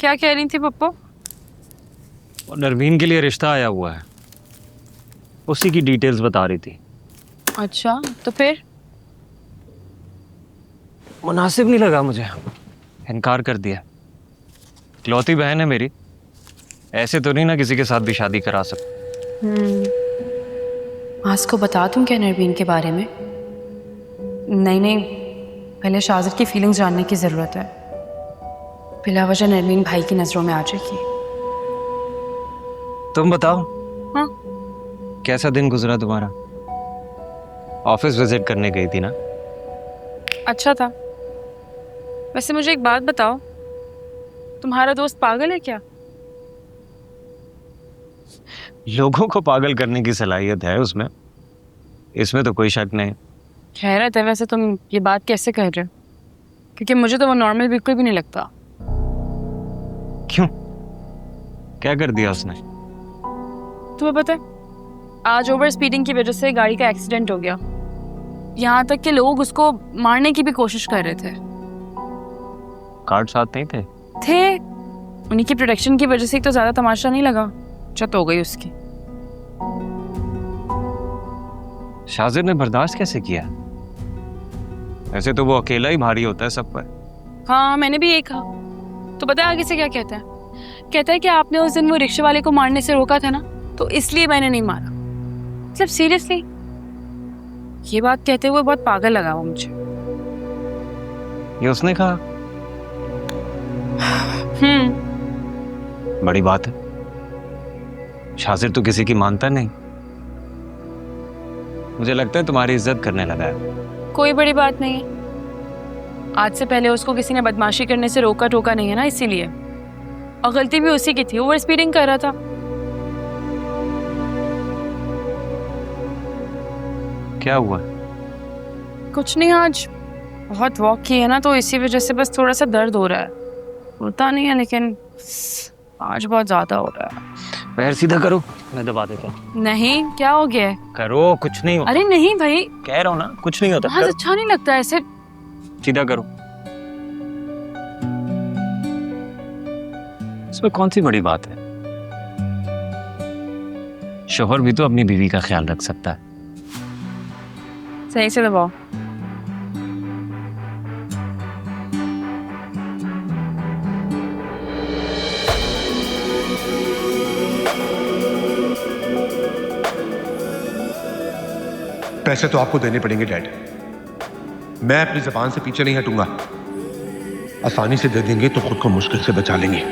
क्या कह रही थी पप्पू? और नरवीन के लिए रिश्ता आया हुआ है, उसी की डिटेल्स बता रही थी। अच्छा, तो फिर? मुनासिब नहीं लगा मुझे, इनकार कर दिया। इकलौती बहन है मेरी, ऐसे तो नहीं ना किसी के साथ भी शादी करा सकता। आज को बता दूं क्या नरवीन के बारे में? नहीं नहीं, पहले शाजिर की फीलिंग्स जानने की ज़रूरत है। बिला वजह नरवीन भाई की नज़रों में आ जाएगी। तुम बताओ, हाँ, कैसा दिन गुजरा तुम्हारा? ऑफिस विजिट करने गई थी ना? अच्छा था। वैसे मुझे एक बात बताओ, तुम्हारा दोस्त पागल है क्या? लोगों को पागल करने की सलाहियत है उसमें, इसमें तो कोई शक नहीं। खैरत है, वैसे तुम ये बात कैसे कह रहे हो? क्योंकि मुझे तो वो नॉर्मल बिल्कुल भी नहीं लगता। क्यों, क्या कर दिया उसने? तुम्हें पता है, आज ओवर स्पीडिंग की वजह से गाड़ी का एक्सीडेंट हो गया। यहाँ तक कि लोग उसको मारने की भी कोशिश कर रहे थे। कार्ड साथ नहीं थे? थे, उन्हीं की प्रोटेक्शन की वजह से तो ज्यादा तमाशा नहीं लगा, चत हो गई उसकी। शाजिर ने बर्दाश्त कैसे किया? ऐसे तो वो अकेला ही भारी होता है सब पर। हाँ, मैंने भी यही कहा। तो पता है आगे से क्या कहता है? कहता है कि आपने उस दिन वो रिक्शे वाले को मारने से रोका था ना, तो इसलिए मैंने नहीं मारा। मतलब सीरियसली, ये बात कहते हुए बहुत पागल लगा वो मुझे। ये उसने कहा? बड़ी बात है, शाजिर तो किसी की मानता नहीं। मुझे लगता है तुम्हारी इज्जत करने लगा है। कोई बड़ी बात नहीं है। आज से पहले उसको किसी ने बदमाशी करने से रोका टोका नहीं है ना, इसीलिए। और गलती भी उसी की थी, ओवर स्पीडिंग कर रहा था। क्या हुआ? कुछ नहीं, आज बहुत वॉक की है ना, तो इसी वजह से बस थोड़ा सा दर्द हो रहा है। होता नहीं है लेकिन आज बहुत ज्यादा हो रहा है। पैर सीधा करो, मैं दबा देता हूँ। नहीं, क्या हो गया है? करो, कुछ नहीं होता। अरे नहीं भाई, कह रहा हूँ ना, कुछ नहीं होता। बहुत अच्छा नहीं लगता ऐसे। सीधा करो। इसमें कौन सी बड़ी बात है? शोहर भी तो अपनी बीवी का ख्याल रख सकता है। सही से दबाओ। पैसे तो आपको देने पड़ेंगे डैड, मैं अपनी जबान से पीछे नहीं हटूंगा। आसानी से दे देंगे तो खुद को मुश्किल से बचा लेंगे।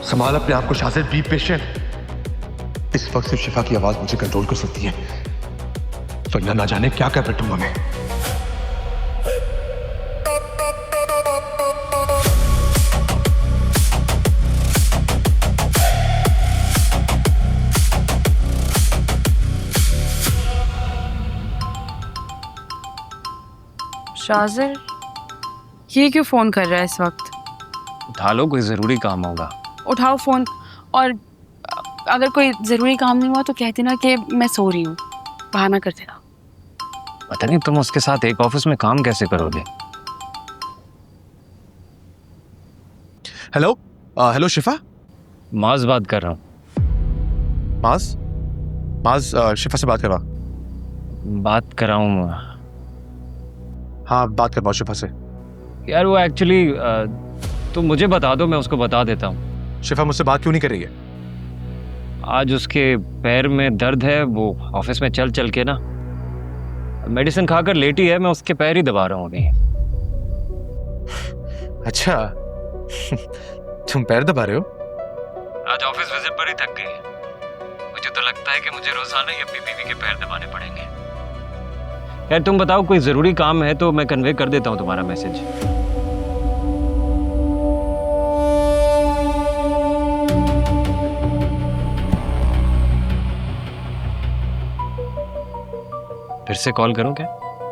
संभाल अपने आप को शाजिर, बी पेशेंट। इस वक्त सिर्फ शिफा की आवाज मुझे कंट्रोल कर सकती है, वरना ना जाने क्या कर बैठूंगा मैं। शाजिर, ये क्यों फोन कर रहा है इस वक्त? उठा लो, कोई जरूरी काम होगा। उठाओ फोन, और अगर कोई जरूरी काम नहीं हुआ तो कह देना कि मैं सो रही हूँ, बहाना कर देना। पता नहीं तुम उसके साथ एक ऑफिस में काम कैसे करोगे। हेलो, हेलो शिफा। माज बात कर रहा हूँ। माज, माज शिफा से बात करवा। बात कर रहा हूँ। हाँ, बात करवाओ शिफा से। यार वो एक्चुअली तुम मुझे बता दो, मैं उसको बता देता हूँ। शिफा मुझसे बात क्यों नहीं कर रही है? आज उसके पैर में दर्द है, वो ऑफिस में चल चल के ना मेडिसिन खाकर लेटी है, मैं उसके पैर ही दबा रहा हूँ अभी। अच्छा तुम पैर दबा रहे हो? आज ऑफिस विजिट पर ही थक गई है। मुझे तो लगता है कि मुझे रोजाना ही अपनी बीवी के पैर दबाने पड़ेंगे। यार तुम बताओ, कोई जरूरी काम है तो मैं कन्वे कर देता हूँ तुम्हारा मैसेज। फिर से कॉल करूं क्या?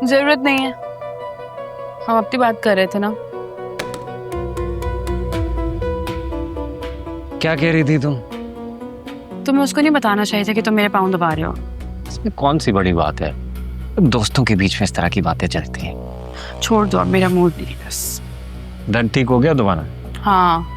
जरूरत नहीं है, हम अपनी बात कर रहे थे ना। क्या कह रही थी तुम? तुम्हें उसको नहीं बताना चाहिए था कि तुम मेरे पाँव दबा रहे हो। इसमें कौन सी बड़ी बात है? दोस्तों के बीच में इस तरह की बातें चलती हैं। छोड़ दो, अब मेरा मूड नहीं है बस। दर्द ठीक हो गया दोबारा? हाँ।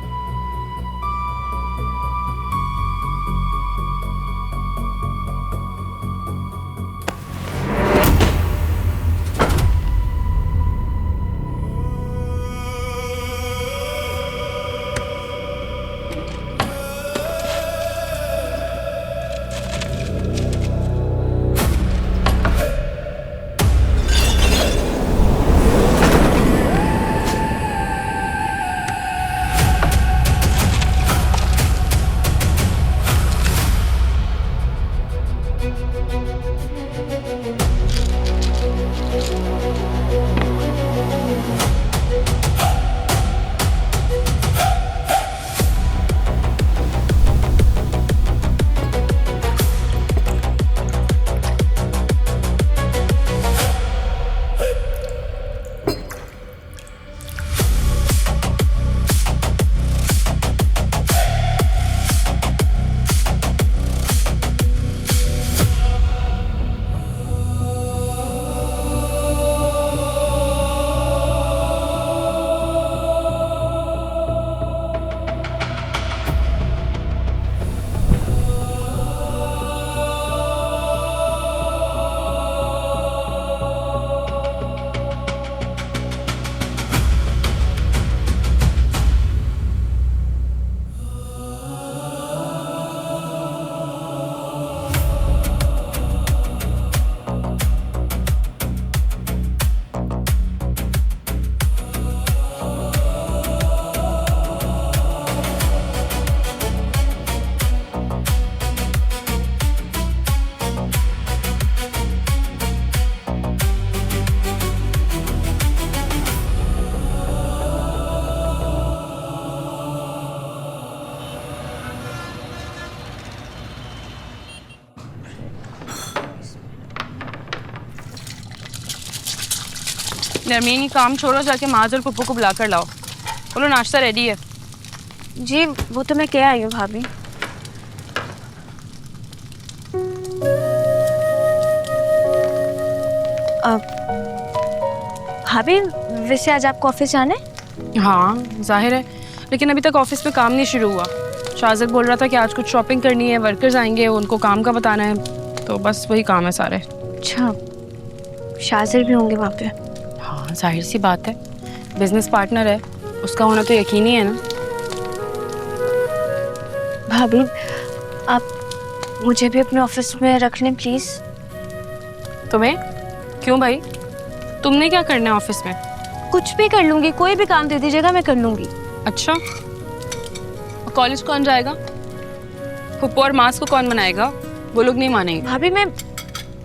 नरमीन, ये काम छोड़ो, जाके माज और पप्पू को बुला कर लाओ। बोलो नाश्ता रेडी है। जी वो तो मैं क्या आई हूँ भाभी। भाभी वैसे आज आपको ऑफिस जाना है? हाँ जाहिर है, लेकिन अभी तक ऑफिस में काम नहीं शुरू हुआ। शाजिद बोल रहा था कि आज कुछ शॉपिंग करनी है, वर्कर्स आएंगे, उनको काम का बताना है, तो बस वही काम है सारे। अच्छा, शाजिद भी होंगे वहाँ पे? हाँ जाहिर सी बात है, बिजनेस पार्टनर है, उसका होना तो यकीनी है ना। भाभी आप मुझे भी अपने ऑफिस में रख लें प्लीज़। तुम्हें? क्यों भाई, तुमने क्या करना है ऑफिस में? कुछ भी कर लूँगी, कोई भी काम दे दीजिएगा मैं कर लूँगी। अच्छा, कॉलेज कौन जाएगा? पप्पू और मास को कौन बनाएगा? वो लोग नहीं मानेंगे। भाभी मैं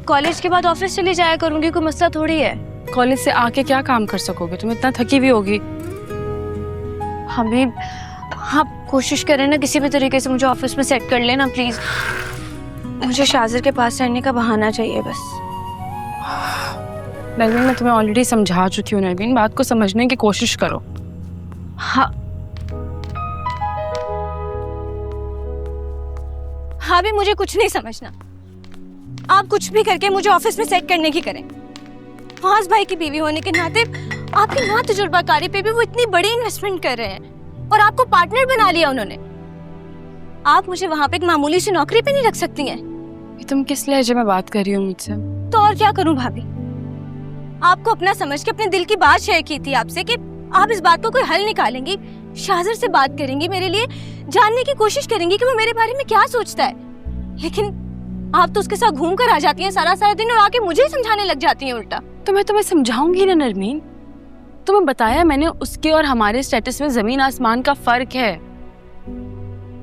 कॉलेज के बाद ऑफिस चली जाया करूँगी, कोई मसला थोड़ी है। कॉलेज से आके क्या काम कर सकोगे, तुम इतना थकी भी होगी। हमें आप कोशिश करें ना, किसी भी तरीके से मुझे ऑफिस में सेट कर लेना प्लीज़। मुझे शाजिद के पास रहने का बहाना चाहिए बस। नरमीन, मैं तुम्हें ऑलरेडी समझा चुकी हूँ नरमीन, बात को समझने की कोशिश करो। हाँ हाँ भी मुझे कुछ नहीं समझना, आप कुछ भी करके मुझे ऑफिस में सेट करने की करें। फाज भाई की बीवी होने के नाते आपकी ना तजुर्बाकारी पे भी वो इतनी बड़ी इन्वेस्टमेंट कर रहे हैं और आपको पार्टनर बना लिया उन्होंने। आप मुझे वहाँ पे एक मामूली सी नौकरी पे नहीं रख सकती हैं। ये तुम किस लहजे में बात कर रही हो मुझसे? तो और क्या करूं भाभी, आपको अपना समझ के अपने दिल की बात शेयर की थी आपसे कि आप इस बात को कोई हल निकालेंगी, शाजिद से बात करेंगी, मेरे लिए जानने की कोशिश करेंगी कि वो मेरे बारे में क्या सोचता है। लेकिन आप तो उसके साथ घूम कर आ जाती हैं सारा सारा दिन और आके मुझे ही समझाने लग जाती हैं उल्टा। तो मैं तुम्हें समझाऊंगी ना नरमीन, तुम्हें बताया मैंने, उसके और हमारे स्टेटस में जमीन आसमान का फर्क है।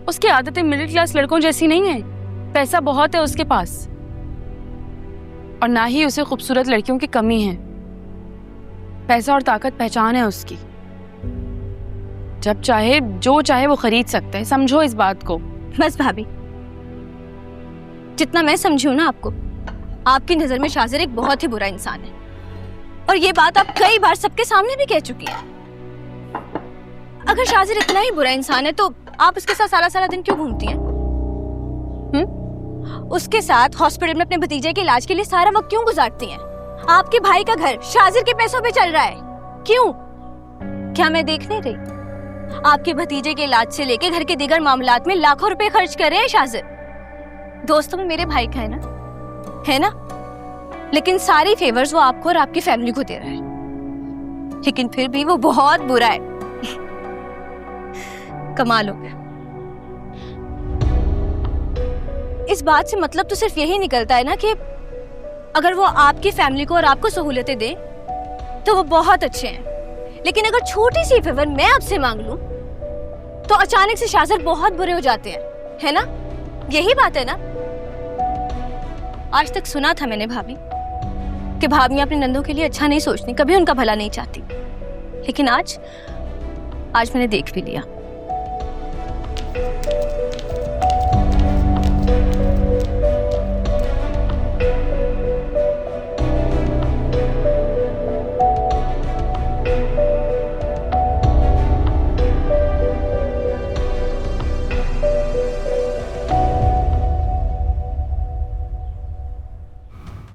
उसकी आदतें मिडिल क्लास लड़कों जैसी नहीं है, पैसा बहुत है उसके पास और ना ही उसे खूबसूरत लड़कियों की कमी है। पैसा और ताकत पहचान है उसकी, जब चाहे जो चाहे वो खरीद सकता है, समझो इस बात को। बस भाभी, जितना मैं समझी हूं ना आपको, आपकी नजर में शाजिद एक बहुत ही बुरा इंसान है और ये बात आप कई बार सबके सामने भी कह चुकी हैं। अगर शाजिद इतना ही बुरा इंसान है तो आप उसके साथ सारा सारा दिन क्यों घूमती हैं? उसके साथ हॉस्पिटल में अपने भतीजे के इलाज के लिए सारा वक्त क्यों गुजारती हैं? आपके भाई का घर शाजिद के पैसों पे चल रहा है। क्यों? क्या मैं देख नहीं रही? आपके भतीजे के इलाज से लेके घर के दीगर मामलात में लाखों रुपए खर्च कर रहे हैं शाजिर। दोस्तों में मेरे भाई का है ना? लेकिन सारी फेवर्स वो आपको और आपकी फैमिली को दे रहा है, लेकिन फिर भी वो बहुत बुरा है। कमाल हो गया। इस बात से मतलब तो सिर्फ यही निकलता है ना कि अगर वो आपकी फैमिली को और आपको सहूलतें दे तो वो बहुत अच्छे हैं, लेकिन अगर छोटी सी फेवर मैं आपसे मांग लूं तो अचानक से शाजिर बहुत बुरे हो जाते हैं, है ना? यही बात है ना? आज तक सुना था मैंने भाभी कि भाभी अपने नंदों के लिए अच्छा नहीं सोचती, कभी उनका भला नहीं चाहती, लेकिन आज मैंने देख भी लिया।